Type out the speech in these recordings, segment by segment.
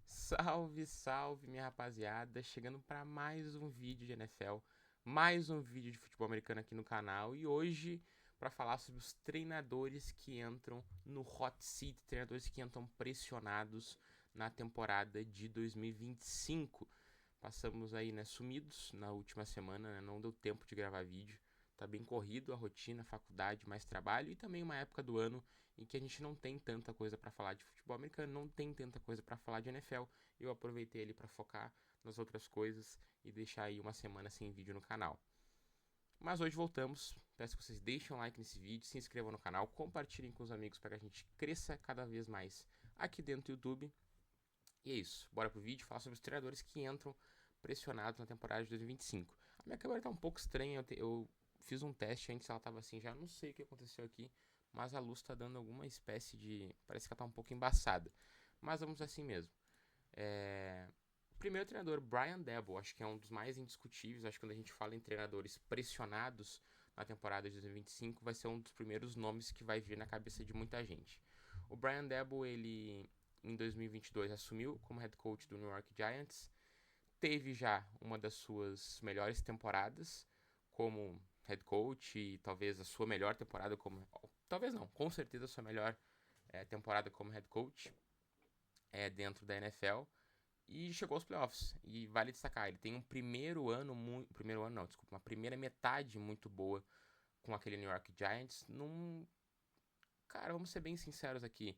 Salve, salve, minha rapaziada, chegando para mais um vídeo de NFL, mais um vídeo de futebol americano aqui no canal e hoje para falar sobre os treinadores que entram no hot seat, treinadores que entram pressionados na temporada de 2025. Passamos aí, né, sumidos na última semana, né, não deu tempo de gravar vídeo, tá bem corrido a rotina, faculdade, mais trabalho e também uma época do ano em que a gente não tem tanta coisa para falar de futebol americano, não tem tanta coisa para falar de NFL. Eu aproveitei ele para focar nas outras coisas e deixar aí uma semana sem vídeo no canal. Mas hoje voltamos. Peço que vocês deixem um like nesse vídeo, se inscrevam no canal, compartilhem com os amigos para que a gente cresça cada vez mais aqui dentro do YouTube. E é isso. Bora pro vídeo falar sobre os treinadores que entram pressionados na temporada de 2025. A minha câmera tá um pouco estranha. Eu fiz um teste antes, ela tava assim, já não sei o que aconteceu aqui, mas a luz tá dando alguma espécie de... parece que ela tá um pouco embaçada. Mas vamos assim mesmo. Primeiro treinador, Brian Daboll, acho que é um dos mais indiscutíveis. Acho que quando a gente fala em treinadores pressionados na temporada de 2025, vai ser um dos primeiros nomes que vai vir na cabeça de muita gente. O Brian Daboll, ele em 2022 assumiu como head coach do New York Giants, teve já uma das suas melhores temporadas como head coach e talvez a sua melhor temporada como... talvez não, com certeza a sua melhor temporada como head coach dentro da NFL e chegou aos playoffs. E vale destacar, ele tem um primeiro ano muito... primeiro ano não, desculpa, uma primeira metade muito boa com aquele New York Giants cara, vamos ser bem sinceros aqui,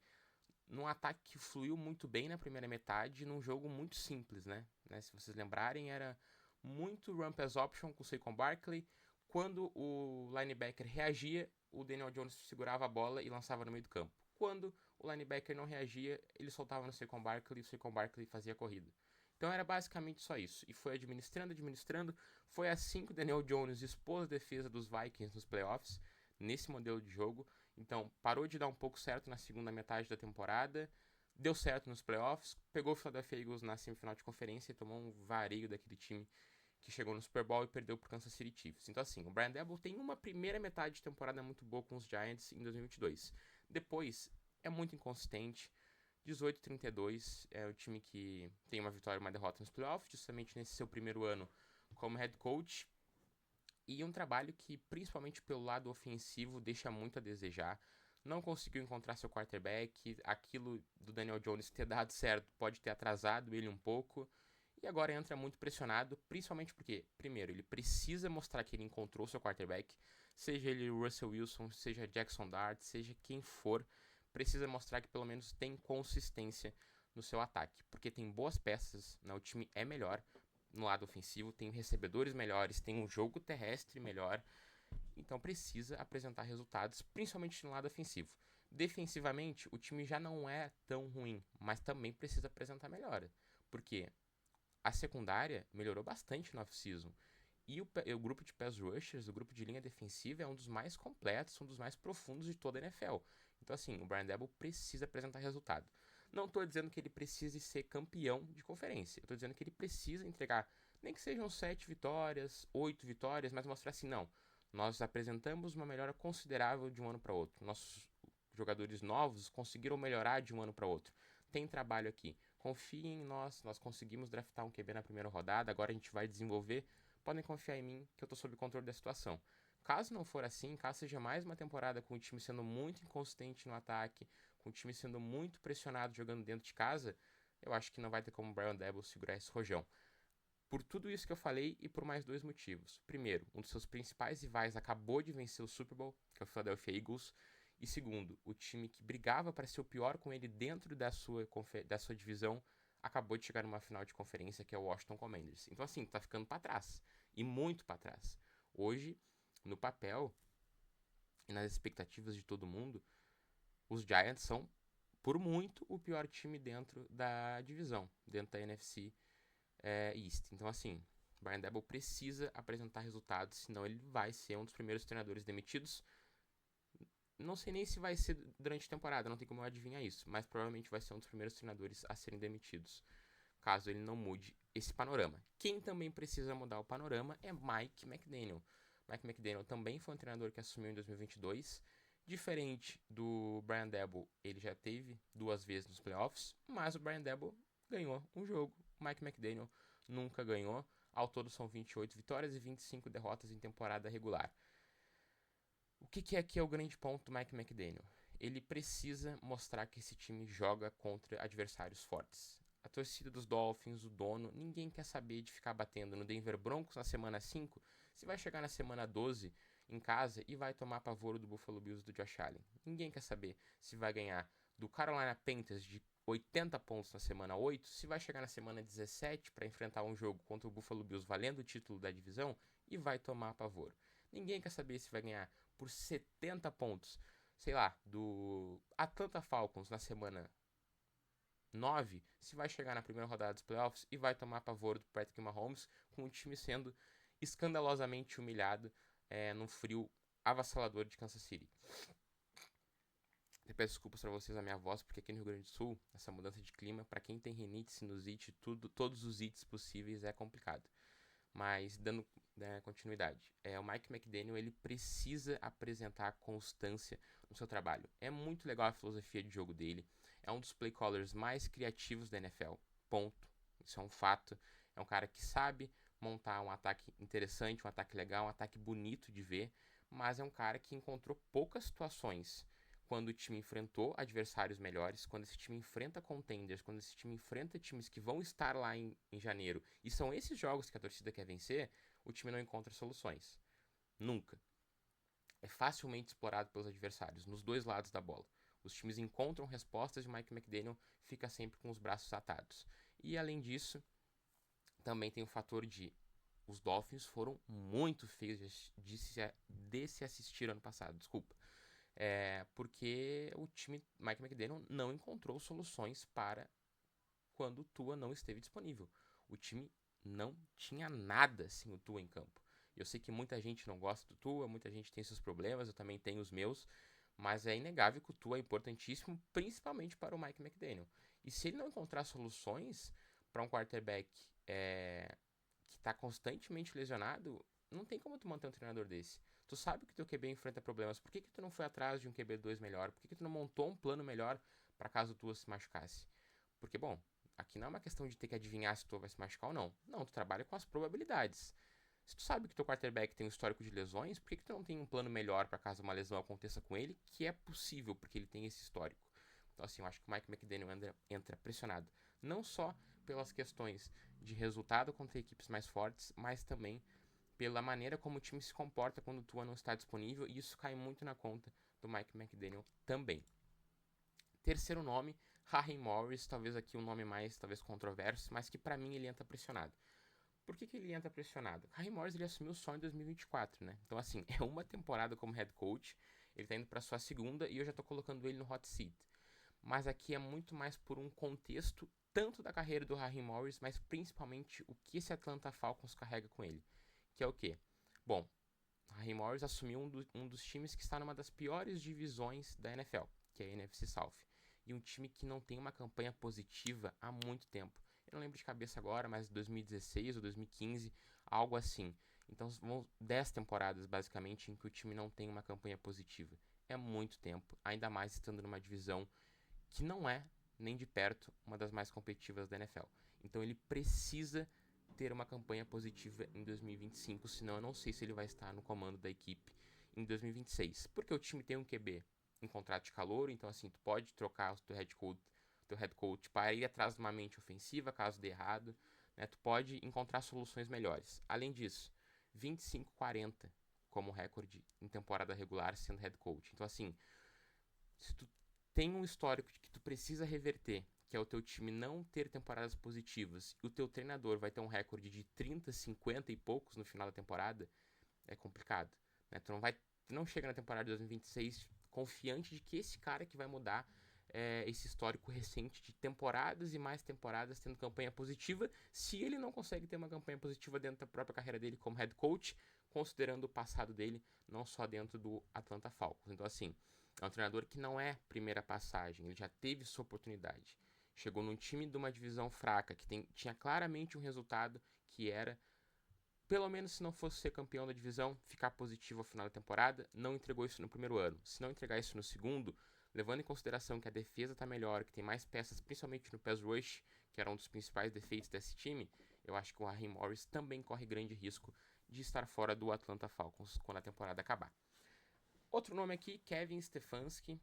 num ataque que fluiu muito bem na primeira metade, num jogo muito simples, né? Se vocês lembrarem, era muito run pass option com o Saquon Barkley. Quando o linebacker reagia, o Daniel Jones segurava a bola e lançava no meio do campo. Quando o linebacker não reagia, ele soltava no Saquon Barkley e o Saquon Barkley fazia a corrida. Então era basicamente só isso. E foi administrando. Foi assim que o Daniel Jones expôs a defesa dos Vikings nos playoffs, nesse modelo de jogo. Então parou de dar um pouco certo na segunda metade da temporada, deu certo nos playoffs, pegou o Philadelphia Eagles na semifinal de conferência e tomou um vareio daquele time que chegou no Super Bowl e perdeu pro Kansas City Chiefs. Então assim, o Brian Daboll tem uma primeira metade de temporada muito boa com os Giants em 2022. Depois é muito inconsistente. 18-32 é o time que tem uma vitória e uma derrota nos playoffs, justamente nesse seu primeiro ano como head coach. E um trabalho que, principalmente pelo lado ofensivo, deixa muito a desejar. Não conseguiu encontrar seu quarterback. Aquilo do Daniel Jones ter dado certo pode ter atrasado ele um pouco. E agora entra muito pressionado, principalmente porque, primeiro, ele precisa mostrar que ele encontrou seu quarterback. Seja ele Russell Wilson, seja Jackson Dart, seja quem for. Precisa mostrar que pelo menos tem consistência no seu ataque. Porque tem boas peças, né? O time é melhor no lado ofensivo, tem recebedores melhores, tem um jogo terrestre melhor, então precisa apresentar resultados, principalmente no lado ofensivo. Defensivamente, o time já não é tão ruim, mas também precisa apresentar melhora, porque a secundária melhorou bastante no off-season. E o grupo de pass rushers, o grupo de linha defensiva é um dos mais completos, um dos mais profundos de toda a NFL. Então assim, o Brian Daboll precisa apresentar resultado. Não estou dizendo que ele precise ser campeão de conferência. Eu estou dizendo que ele precisa entregar, nem que sejam 7 vitórias, 8 vitórias, mas mostrar assim, não. Nós apresentamos uma melhora considerável de um ano para outro. Nossos jogadores novos conseguiram melhorar de um ano para outro. Tem trabalho aqui. Confiem em nós, nós conseguimos draftar um QB na primeira rodada, agora a gente vai desenvolver. Podem confiar em mim que eu estou sob controle da situação. Caso não for assim, caso seja mais uma temporada com o time sendo muito inconsistente no ataque, com o time sendo muito pressionado jogando dentro de casa, eu acho que não vai ter como o Brian Daboll segurar esse rojão. Por tudo isso que eu falei e por mais dois motivos. Primeiro, um dos seus principais rivais acabou de vencer o Super Bowl, que é o Philadelphia Eagles. E segundo, o time que brigava para ser o pior com ele dentro da sua divisão acabou de chegar numa final de conferência, que é o Washington Commanders. Então assim, tá ficando para trás. E muito para trás. Hoje, no papel e nas expectativas de todo mundo, os Giants são, por muito, o pior time dentro da divisão, dentro da NFC East. Então, assim, Brian Daboll precisa apresentar resultados, senão ele vai ser um dos primeiros treinadores demitidos. Não sei nem se vai ser durante a temporada, não tem como eu adivinhar isso, mas provavelmente vai ser um dos primeiros treinadores a serem demitidos, caso ele não mude esse panorama. Quem também precisa mudar o panorama é Mike McDaniel. Mike McDaniel também foi um treinador que assumiu em 2022. Diferente do Brian Daboll, ele já teve 2 vezes nos playoffs, mas o Brian Daboll ganhou um jogo. O Mike McDaniel nunca ganhou. Ao todo são 28 vitórias e 25 derrotas em temporada regular. O que aqui é o grande ponto do Mike McDaniel? Ele precisa mostrar que esse time joga contra adversários fortes. A torcida dos Dolphins, o dono, ninguém quer saber de ficar batendo no Denver Broncos na semana 5, se vai chegar na semana 12 em casa e vai tomar pavoro do Buffalo Bills do Josh Allen. Ninguém quer saber se vai ganhar do Carolina Panthers de 80 pontos na semana 8, se vai chegar na semana 17 para enfrentar um jogo contra o Buffalo Bills valendo o título da divisão e vai tomar pavoro. Ninguém quer saber se vai ganhar por 70 pontos, sei lá, do Atlanta Falcons na semana 9, se vai chegar na primeira rodada dos playoffs e vai tomar pavor do Patrick Mahomes, com o time sendo escandalosamente humilhado num frio avassalador de Kansas City. Eu peço desculpas para vocês a minha voz, porque aqui no Rio Grande do Sul, essa mudança de clima, para quem tem rinite, sinusite, todos os ites possíveis é complicado. Mas dando continuidade, o Mike McDaniel ele precisa apresentar constância no seu trabalho. É muito legal a filosofia de jogo dele. É um dos play callers mais criativos da NFL. Ponto. Isso é um fato. É um cara que sabe montar um ataque interessante, um ataque legal, um ataque bonito de ver. Mas é um cara que encontrou poucas situações quando o time enfrentou adversários melhores, quando esse time enfrenta contenders, quando esse time enfrenta times que vão estar lá em janeiro, e são esses jogos que a torcida quer vencer, o time não encontra soluções. Nunca. É facilmente explorado pelos adversários, nos dois lados da bola. Os times encontram respostas e o Mike McDaniel fica sempre com os braços atados. E além disso, também tem o fator de os Dolphins foram muito feios de se assistir ano passado, desculpa. Porque o time Mike McDaniel não encontrou soluções para quando o Tua não esteve disponível. O time não tinha nada sem o Tua em campo. Eu sei que muita gente não gosta do Tua, muita gente tem seus problemas, eu também tenho os meus, mas é inegável que o Tua é importantíssimo, principalmente para o Mike McDaniel. E se ele não encontrar soluções para um quarterback que está constantemente lesionado, não tem como tu manter um treinador desse. Tu sabe que teu QB enfrenta problemas, por que tu não foi atrás de um QB2 melhor? Por que tu não montou um plano melhor para caso o Tua se machucasse? Porque, bom, aqui não é uma questão de ter que adivinhar se o Tua vai se machucar ou não. Não, tu trabalha com as probabilidades. Se tu sabe que teu quarterback tem um histórico de lesões, por que tu não tem um plano melhor para caso uma lesão aconteça com ele? Que é possível, porque ele tem esse histórico. Então, assim, eu acho que o Mike McDaniel entra pressionado. Não só pelas questões de resultado contra equipes mais fortes, mas também pela maneira como o time se comporta quando o Tua não está disponível, e isso cai muito na conta do Mike McDaniel também. Terceiro nome, Raheem Morris, talvez aqui um nome mais talvez controverso, mas que para mim ele entra pressionado. Por que ele entra pressionado? Raheem Morris ele assumiu só em 2024, né? Então assim, é uma temporada como head coach, ele tá indo para sua segunda e eu já tô colocando ele no hot seat. Mas aqui é muito mais por um contexto tanto da carreira do Raheem Morris, mas principalmente o que esse Atlanta Falcons carrega com ele. Que é o quê? Bom, Raheem Morris assumiu um dos times que está numa das piores divisões da NFL, que é a NFC South. E um time que não tem uma campanha positiva há muito tempo. Eu não lembro de cabeça agora, mas 2016 ou 2015, algo assim. Então vão 10 temporadas basicamente em que o time não tem uma campanha positiva. É muito tempo, ainda mais estando numa divisão que não é nem de perto uma das mais competitivas da NFL. Então ele precisa ter uma campanha positiva em 2025, senão eu não sei se ele vai estar no comando da equipe em 2026. Porque o time tem um QB em contrato de calor, então assim, tu pode trocar o teu head coach para ir atrás de uma mente ofensiva, caso dê errado, né? Tu pode encontrar soluções melhores. Além disso, 25-40 como recorde em temporada regular sendo head coach. Então assim, se tu tem um histórico de que tu precisa reverter, que é o teu time não ter temporadas positivas, e o teu treinador vai ter um recorde de 30, 50 e poucos no final da temporada, é complicado. Né? Tu não chega na temporada de 2026 confiante de que esse cara que vai mudar esse histórico recente de temporadas e mais temporadas tendo campanha positiva, se ele não consegue ter uma campanha positiva dentro da própria carreira dele como head coach, considerando o passado dele, não só dentro do Atlanta Falcons. Então assim, é um treinador que não é primeira passagem, ele já teve sua oportunidade. Chegou num time de uma divisão fraca, que tinha claramente um resultado que era pelo menos se não fosse ser campeão da divisão, ficar positivo ao final da temporada. Não entregou isso no primeiro ano. Se não entregar isso no segundo, levando em consideração que a defesa tá melhor, que tem mais peças, principalmente no pass rush, que era um dos principais defeitos desse time, eu acho que o Raheem Morris também corre grande risco de estar fora do Atlanta Falcons quando a temporada acabar. Outro nome aqui, Kevin Stefanski,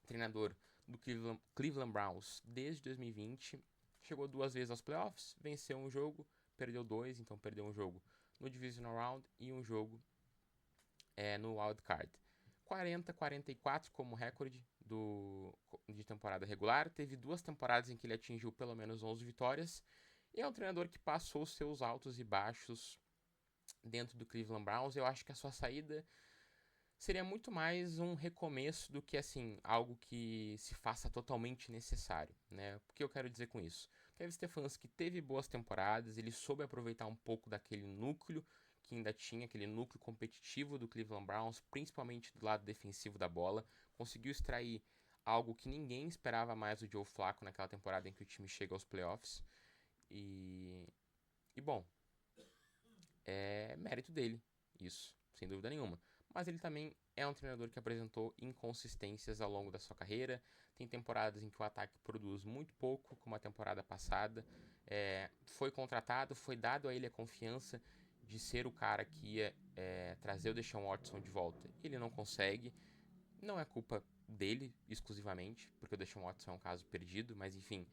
treinador do Cleveland Browns desde 2020. Chegou 2 vezes aos playoffs, venceu um jogo, perdeu 2, então perdeu um jogo no Divisional Round e um jogo no Wild Card. 40-44 como recorde de temporada regular. Teve 2 temporadas em que ele atingiu pelo menos 11 vitórias. E é um treinador que passou seus altos e baixos dentro do Cleveland Browns. Eu acho que a sua saída seria muito mais um recomeço do que assim algo que se faça totalmente necessário, né? O que eu quero dizer com isso? Kevin Stefanski teve boas temporadas, ele soube aproveitar um pouco daquele núcleo que ainda tinha, aquele núcleo competitivo do Cleveland Browns, principalmente do lado defensivo da bola, conseguiu extrair algo que ninguém esperava mais do Joe Flacco naquela temporada em que o time chega aos playoffs. E bom, é mérito dele, isso, sem dúvida nenhuma. Mas ele também é um treinador que apresentou inconsistências ao longo da sua carreira. Tem temporadas em que o ataque produz muito pouco, como a temporada passada. Foi contratado, foi dado a ele a confiança de ser o cara que ia trazer o Deshaun Watson de volta. Ele não consegue. Não é culpa dele exclusivamente, porque o Deshaun Watson é um caso perdido, mas enfim,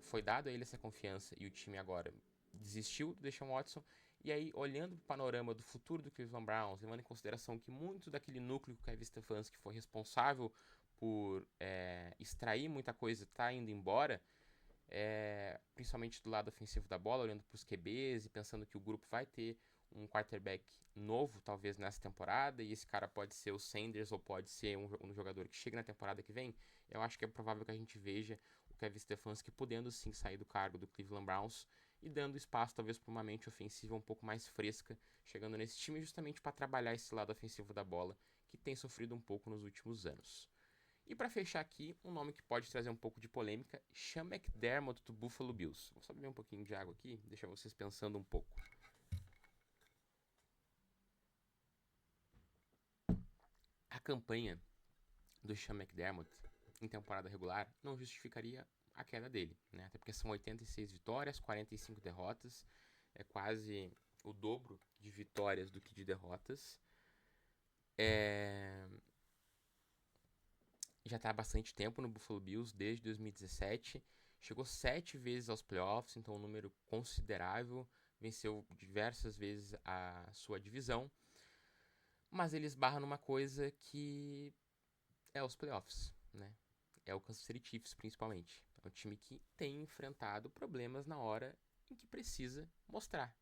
foi dado a ele essa confiança e o time agora desistiu do Deshaun Watson. E aí, olhando para o panorama do futuro do Cleveland Browns, levando em consideração que muito daquele núcleo que o Kevin Stefanski foi responsável por extrair muita coisa está indo embora, principalmente do lado ofensivo da bola, olhando para os QBs e pensando que o grupo vai ter um quarterback novo, talvez nessa temporada, e esse cara pode ser o Sanders ou pode ser um jogador que chega na temporada que vem, eu acho que é provável que a gente veja o Kevin Stefanski podendo sim sair do cargo do Cleveland Browns e dando espaço talvez para uma mente ofensiva um pouco mais fresca, chegando nesse time justamente para trabalhar esse lado ofensivo da bola, que tem sofrido um pouco nos últimos anos. E para fechar aqui, um nome que pode trazer um pouco de polêmica, Sean McDermott do Buffalo Bills. Vou só beber um pouquinho de água aqui, deixar vocês pensando um pouco. A campanha do Sean McDermott em temporada regular não justificaria a queda dele, né? Até porque são 86 vitórias, 45 derrotas, é quase o dobro de vitórias do que de derrotas. Já está há bastante tempo no Buffalo Bills, desde 2017. Chegou 7 vezes aos playoffs, então um número considerável. Venceu diversas vezes a sua divisão. Mas ele esbarra numa coisa que é os playoffs, né? É o Kansas City Chiefs, principalmente. É um time que tem enfrentado problemas na hora em que precisa mostrar.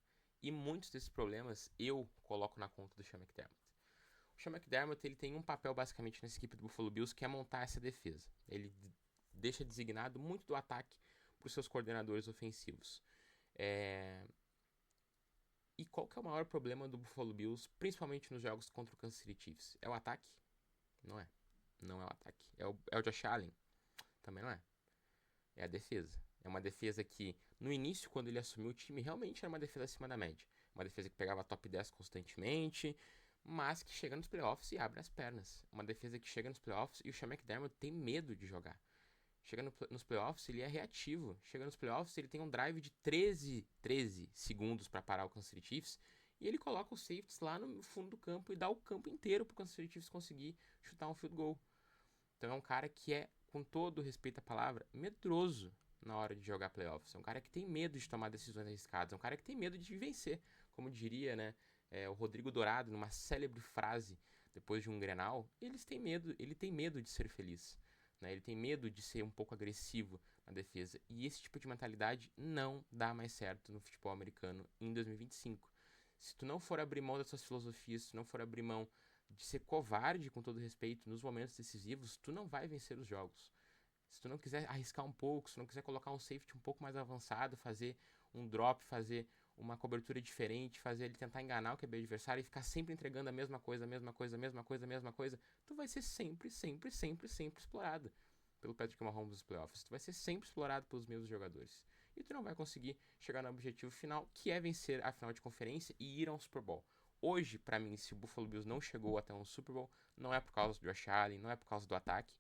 E muitos desses problemas eu coloco na conta do Sean McDermott. O Sean McDermott ele tem um papel basicamente nessa equipe do Buffalo Bills, que é montar essa defesa. Ele deixa designado muito do ataque para os seus coordenadores ofensivos. E qual que é o maior problema do Buffalo Bills, principalmente nos jogos contra o Kansas City Chiefs? É o ataque? Não é. Não é o ataque. É o Josh Allen? Também não é. É a defesa. É uma defesa que, no início, quando ele assumiu o time, realmente era uma defesa acima da média. Uma defesa que pegava top 10 constantemente, mas que chega nos playoffs e abre as pernas. Uma defesa que chega nos playoffs e o Sean McDermott tem medo de jogar. Chega nos playoffs, ele é reativo. Chega nos playoffs, ele tem um drive de 13 segundos para parar o Kansas City Chiefs. E ele coloca os safeties lá no fundo do campo e dá o campo inteiro para o Kansas City Chiefs conseguir chutar um field goal. Então é um cara que é, com todo respeito à palavra, medroso na hora de jogar playoffs. É um cara que tem medo de tomar decisões arriscadas. É um cara que tem medo de vencer. Como diria, né, o Rodrigo Dourado, numa célebre frase depois de um Grenal, ele tem medo de ser feliz. Né? Ele tem medo de ser um pouco agressivo na defesa. E esse tipo de mentalidade não dá mais certo no futebol americano em 2025. Se tu não for abrir mão das suas filosofias, se tu não for abrir mão de ser covarde, com todo respeito, nos momentos decisivos, tu não vai vencer os jogos. Se tu não quiser arriscar um pouco, se tu não quiser colocar um safety um pouco mais avançado, fazer um drop, fazer uma cobertura diferente, fazer ele tentar enganar o QB adversário e ficar sempre entregando a mesma coisa, tu vai ser sempre explorado pelo Patrick Mahomes nos playoffs. Tu vai ser sempre explorado pelos mesmos jogadores. e tu não vai conseguir chegar no objetivo final, que é vencer a final de conferência e ir ao Super Bowl. Hoje, para mim, se o Buffalo Bills não chegou até um Super Bowl, não é por causa do Josh Allen, não é por causa do ataque,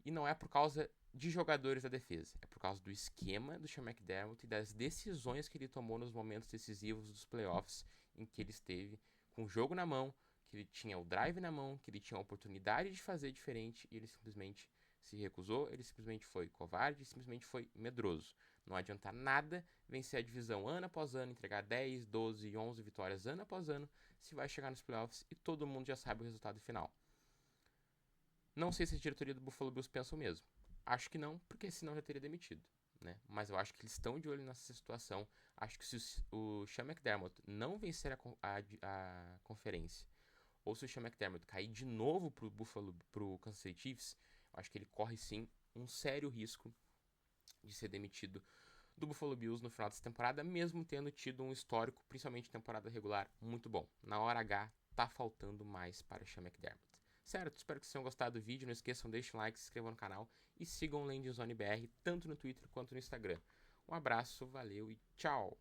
e não é por causa de jogadores da defesa. É por causa do esquema do Sean McDermott e das decisões que ele tomou nos momentos decisivos dos playoffs, em que ele esteve com o jogo na mão, que ele tinha o drive na mão, que ele tinha a oportunidade de fazer diferente, e ele simplesmente se recusou, ele simplesmente foi covarde, simplesmente foi medroso. Não adianta nada vencer a divisão ano após ano, entregar 10, 12, 11 vitórias ano após ano, se vai chegar nos playoffs e todo mundo já sabe o resultado final. Não sei se a diretoria do Buffalo Bills pensa o mesmo. Acho que não, porque senão já teria demitido. Né? Mas eu acho que eles estão de olho nessa situação. Acho que se o Sean McDermott não vencer a conferência, ou se o Sean McDermott cair de novo pro Kansas City Chiefs, eu acho que ele corre sim um sério risco de ser demitido do Buffalo Bills no final dessa temporada, mesmo tendo tido um histórico, principalmente temporada regular, muito bom. Na hora H, tá faltando mais para o Sean McDermott. Certo? Espero que vocês tenham gostado do vídeo. Não esqueçam, deixem um like, se inscrevam no canal e sigam o Landing Zone BR tanto no Twitter quanto no Instagram. Um abraço, valeu e tchau!